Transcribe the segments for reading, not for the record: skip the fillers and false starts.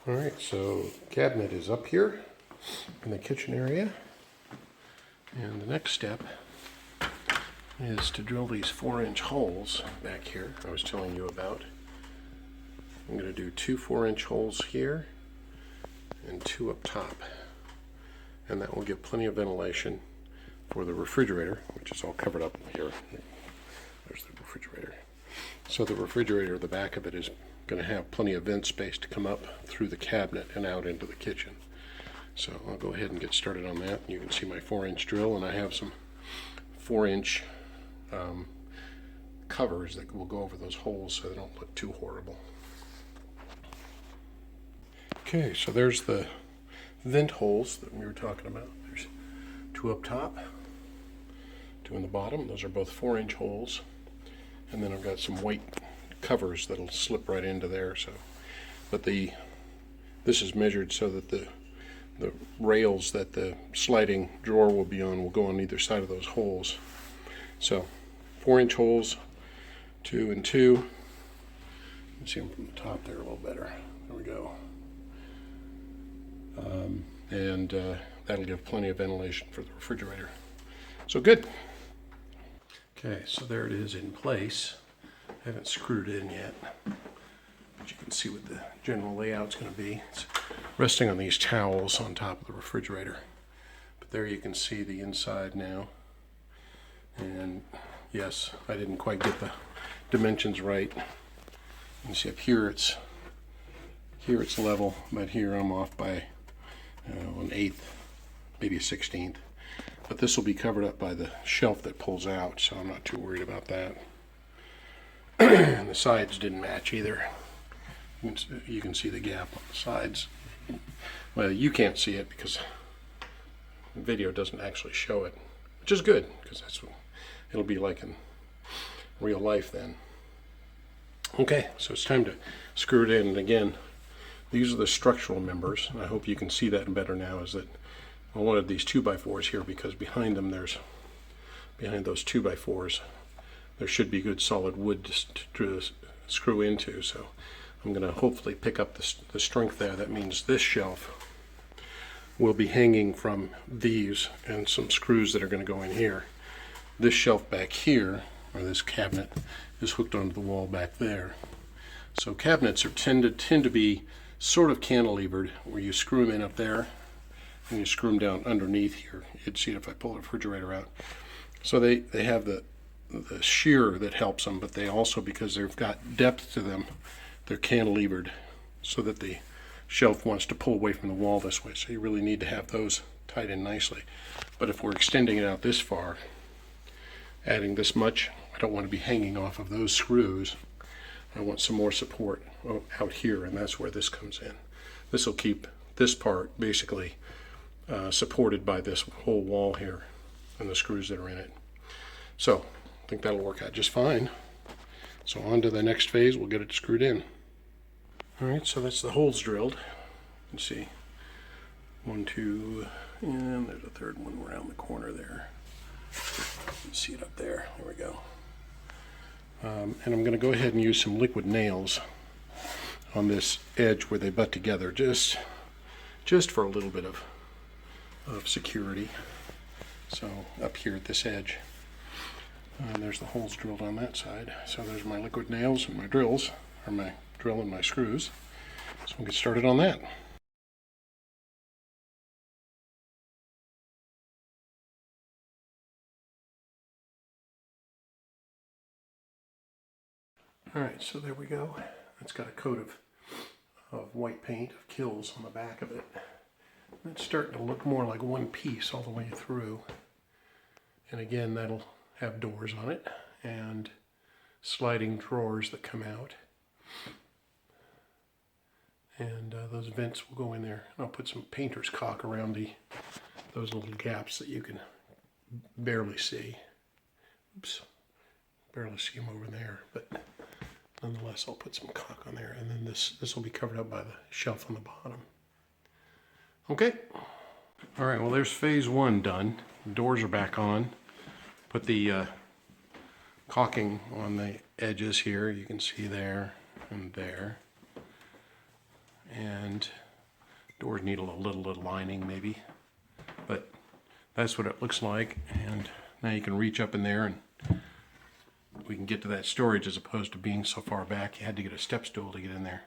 All right, so cabinet is up here in the kitchen area. And the next step is to drill these 4-inch holes back here I was telling you about. I'm going to do 2 4-inch holes here and 2 up top. And that will give plenty of ventilation for the refrigerator, which is all covered up here. There's the refrigerator. So the refrigerator, the back of it, is going to have plenty of vent space to come up through the cabinet and out into the kitchen. So I'll go ahead and get started on that. You can see my 4-inch drill, and I have some 4-inch covers that will go over those holes so they don't look too horrible. Okay, so there's the vent holes that we were talking about. There's 2 up top, 2 in the bottom. Those are both 4-inch holes. And then I've got some white covers that'll slip right into there. So, but this is measured so that the rails that the sliding drawer will be on will go on either side of those holes. So 4-inch holes, 2 and 2. You can see them from the top there a little better. There we go. And that'll give plenty of ventilation for the refrigerator. So good. Okay, so there it is in place. I haven't screwed it in yet, but you can see what the general layout's going to be. It's resting on these towels on top of the refrigerator. But there you can see the inside now. And yes, I didn't quite get the dimensions right. You can see up here it's level, but here I'm off by 1/8, maybe a 1/16. But this will be covered up by the shelf that pulls out, so I'm not too worried about that. And the sides didn't match either. You can see the gap on the sides. Well, you can't see it because the video doesn't actually show it, which is good because that's what it'll be like in real life then. Okay, so it's time to screw it in. And again, these are the structural members. I hope you can see that better now. Is that I wanted these 2x4s here because behind them behind those 2x4s, there should be good solid wood to screw into. So I'm going to hopefully pick up the strength there. That means this shelf will be hanging from these and some screws that are going to go in here. This shelf back here, or this cabinet, is hooked onto the wall back there. So cabinets tend to be sort of cantilevered, where you screw them in up there and you screw them down underneath here. You'd see it if I pull the refrigerator out. So they have the shear that helps them, but they also, because they've got depth to them, they're cantilevered so that the shelf wants to pull away from the wall this way. So you really need to have those tied in nicely. But if we're extending it out this far, adding this much, I don't want to be hanging off of those screws. I want some more support out here, and that's where this comes in. This will keep this part basically supported by this whole wall here and the screws that are in it. So I think that'll work out just fine. So on to the next phase, we'll get it screwed in. All right, so that's the holes drilled. You can see 1, 2, and there's a third one around the corner there. You can see it up there. There we go. And I'm going to go ahead and use some liquid nails on this edge where they butt together, just for a little bit of security. So up here at this edge, and there's the holes drilled on that side. So there's my liquid nails and my drills, or my drill and my screws. So we'll get started on that. All right, so there we go. It's got a coat of white paint, of Kilz, on the back of it. And it's starting to look more like one piece all the way through. And again, that'll have doors on it and sliding drawers that come out. And those vents will go in there. I'll put some painter's caulk around those little gaps that you can barely see. Oops, barely see them over there, but nonetheless, I'll put some caulk on there, and then this will be covered up by the shelf on the bottom. Okay. All right, well, there's phase 1 done. The doors are back on. Put the caulking on the edges here. You can see there and there. And and doors need a little lining maybe, but that's what it looks like. And now you can reach up in there and we can get to that storage, as opposed to being so far back you had to get a step stool to get in there.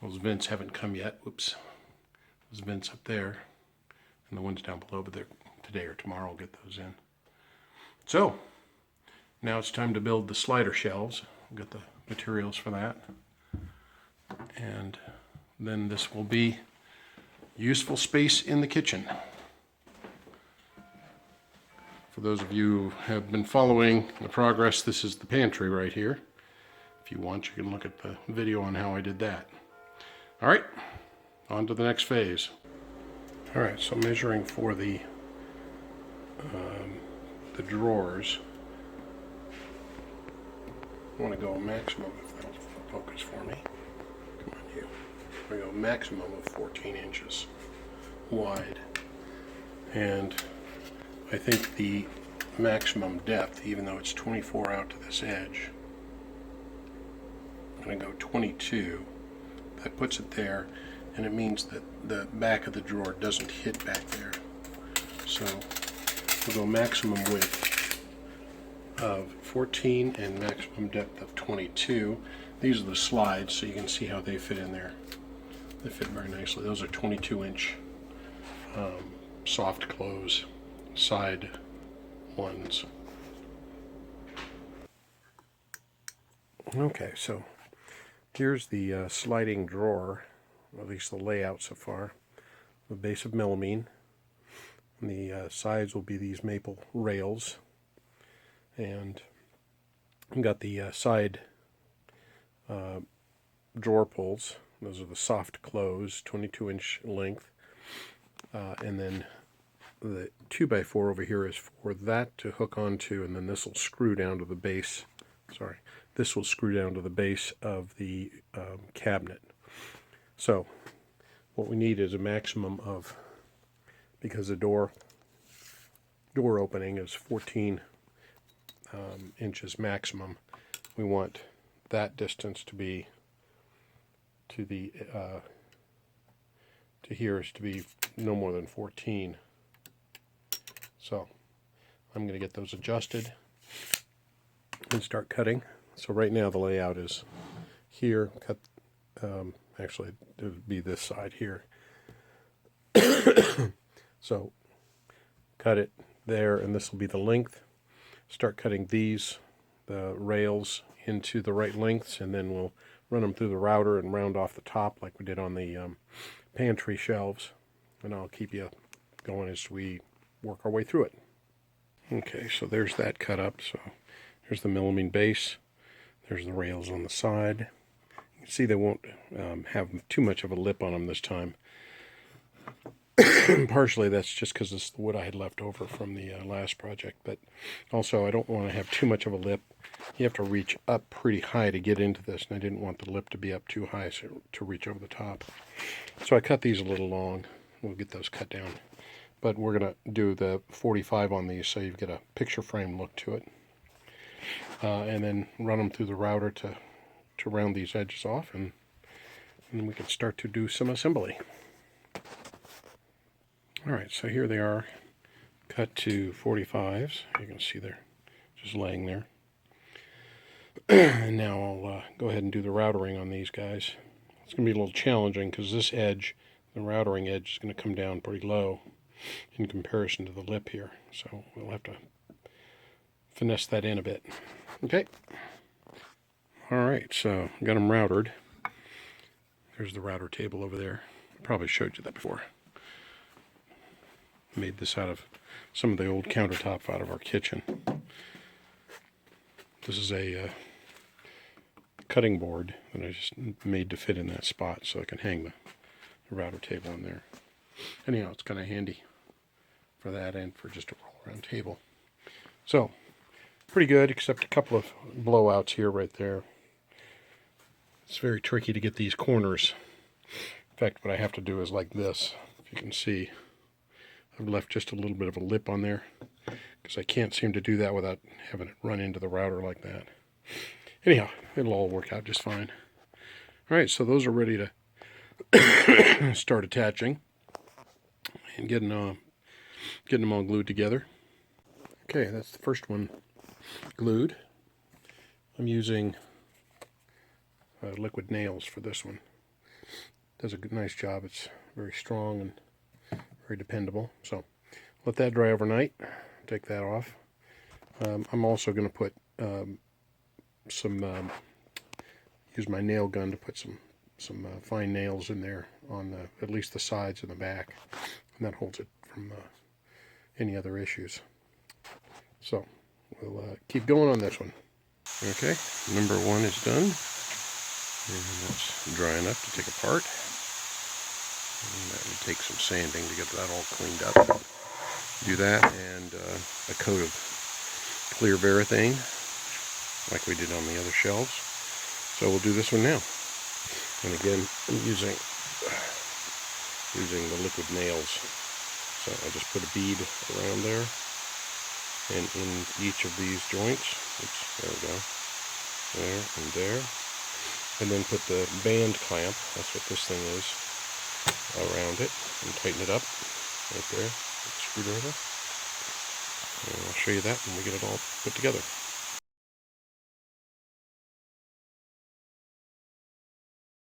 Those vents haven't come yet. Whoops. Those vents up there and the ones down below, but they're today or tomorrow we'll get those in. So now it's time to build the slider shelves. We'll get the materials for that. And then this will be useful space in the kitchen. For those of you who have been following the progress, this is the pantry right here. If you want, you can look at the video on how I did that. All right, on to the next phase. All right, so measuring for the drawers. I want to go maximum, if that'll focus for me. Come on, you. We go maximum of 14 inches wide. And I think the maximum depth, even though it's 24 out to this edge, I'm going to go 22. That puts it there, and it means that the back of the drawer doesn't hit back there. So we'll go maximum width of 14 and maximum depth of 22. These are the slides, so you can see how they fit in there. They fit very nicely. Those are 22-inch soft close side ones. Okay, so here's the sliding drawer, or at least the layout so far. The base of melamine. And the sides will be these maple rails. And we've got the side drawer pulls. Those are the soft close, 22-inch length. And then the 2x4 over here is for that to hook onto, and then this will screw down to the base. Sorry, this will screw down to the base of the cabinet. So what we need is a maximum of, because the door opening is 14 inches maximum, we want that distance to be to the to here is to be no more than 14. So I'm going to get those adjusted and start cutting. So right now the layout is here, cut, actually it would be this side here. So cut it there, and this will be the length. Start cutting these, the rails, into the right lengths, and then we'll run them through the router and round off the top like we did on the pantry shelves. And I'll keep you going as we work our way through it. Okay, so there's that cut up. So there's the melamine base. There's the rails on the side. You can see they won't have too much of a lip on them this time. Partially that's just because it's the wood I had left over from the last project, but also I don't want to have too much of a lip. You have to reach up pretty high to get into this, and I didn't want the lip to be up too high to reach over the top. So I cut these a little long. We'll get those cut down. But we're going to do the 45 on these, so you get a picture frame look to it. And then run them through the router to round these edges off, and then we can start to do some assembly. Alright, so here they are, cut to 45s. You can see they're just laying there. And now I'll go ahead and do the routering on these guys. It's going to be a little challenging because this edge, the routering edge, is going to come down pretty low in comparison to the lip here. So we'll have to finesse that in a bit. Okay. Alright, so got them routered. There's the router table over there. I probably showed you that before. Made this out of some of the old countertop out of our kitchen. This is a cutting board that I just made to fit in that spot so I can hang the router table in there. Anyhow, it's kind of handy for that and for just a roll-around table. So, pretty good, except a couple of blowouts here, right there. It's very tricky to get these corners. In fact, what I have to do is like this, if you can see. I've left just a little bit of a lip on there because I can't seem to do that without having it run into the router like that. Anyhow, it'll all work out just fine. Alright, so those are ready to start attaching and getting them all glued together. Okay, that's the first one glued. I'm using liquid nails for this one. Does a good, nice job. It's very strong and very dependable. So let that dry overnight. Take that off. I'm also going to put use my nail gun to put some fine nails in there on at least the sides and the back, and that holds it from any other issues. So we'll keep going on this one. Okay, number 1 is done, and that's dry enough to take apart. And that would take some sanding to get that all cleaned up. Do that and a coat of clear varathane like we did on the other shelves. So we'll do this one now. And again, I'm using the liquid nails. So I just put a bead around there and in each of these joints. Oops, there we go. There and there. And then put the band clamp, that's what this thing is, around it and tighten it up right there with the screwdriver. And I'll show you that when we get it all put together.